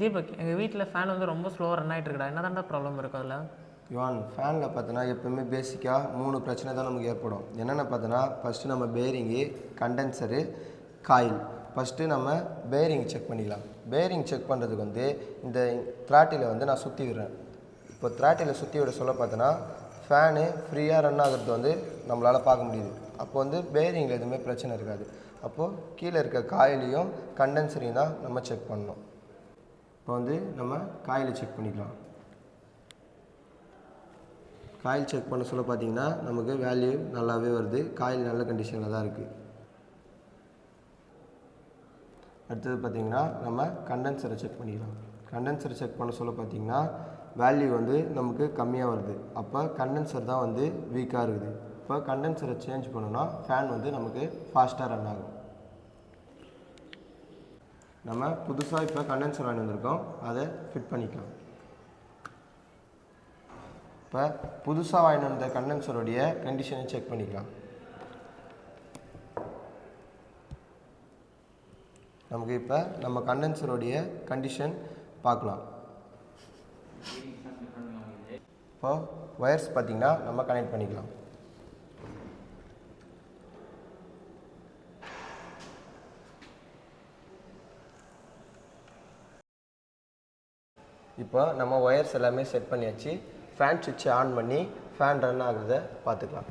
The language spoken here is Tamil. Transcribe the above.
தீபக், எங்கள் வீட்டில் ஃபேன் வந்து ரொம்ப ஸ்லோவாக ரன் ஆகிட்டு இருக்குடா. என்ன தான்டா ப்ராப்ளம் இருக்கும் அதில்? யுவான், ஃபேனில் பார்த்தோன்னா எப்போவுமே பேசிக்காக 3 பிரச்சனை தான் நமக்கு ஏற்படும். என்னென்ன பார்த்தோன்னா, ஃபஸ்ட்டு நம்ம பேரிங்கு, கண்டென்சரு, காயில். ஃபஸ்ட்டு நம்ம பேரிங் செக் பண்ணிக்கலாம். பேரிங் செக் பண்ணுறதுக்கு வந்து இந்த த்ராட்டிலை வந்து நான் சுற்றி விடுறேன். இப்போ த்ராட்டிலை சுற்றி விட சொல்ல பார்த்தோன்னா ஃபேனு ஃப்ரீயாக ரன் ஆகிறது வந்து நம்மளால் பார்க்க முடியுது. அப்போ வந்து பேரிங்கில் எதுவுமே பிரச்சனை இருக்காது. அப்போது கீழே இருக்க காயிலையும் கண்டென்சரையும் தான் நம்ம செக் பண்ணணும். இப்போ வந்து நம்ம காயிலை செக் பண்ணிக்கலாம். காயில் செக் பண்ண சொல்ல பார்த்தீங்கன்னா நமக்கு வேல்யூ நல்லாவே வருது. காயில் நல்ல கண்டிஷனில் தான் இருக்குது. அடுத்தது பார்த்திங்கன்னா நம்ம கண்டென்சரை செக் பண்ணிக்கலாம். கண்டென்சரை செக் பண்ண சொல்ல பார்த்திங்கன்னா வேல்யூ வந்து நமக்கு கம்மியாக வருது. அப்போ கண்டென்சர் தான் வந்து வீக்காக இருக்குது. இப்போ கண்டென்சரை சேஞ்ச் பண்ணோன்னா ஃபேன் வந்து நமக்கு ஃபாஸ்ட்டாக ரன் ஆகும். நம்ம புதுசாக இப்போ கண்டென்சர் வாங்கி வந்திருக்கோம், அதை ஃபிட் பண்ணிக்கலாம். இப்போ புதுசாக வாங்கி வந்த கண்டென்சருடைய கண்டிஷனை செக் பண்ணிக்கலாம். நமக்கு இப்போ நம்ம கண்டென்சருடைய கண்டிஷன் பார்க்கலாம். இப்போ ஒயர்ஸ் பார்த்திங்கன்னா நம்ம கனெக்ட் பண்ணிக்கலாம். இப்போ நம்ம ஒயர்ஸ் எல்லாமே செட் பண்ணியாச்சு. ஃபேன் சுவிட்சை ஆன் பண்ணி ஃபேன் ரன் ஆகுறத பார்த்துக்கலாம்.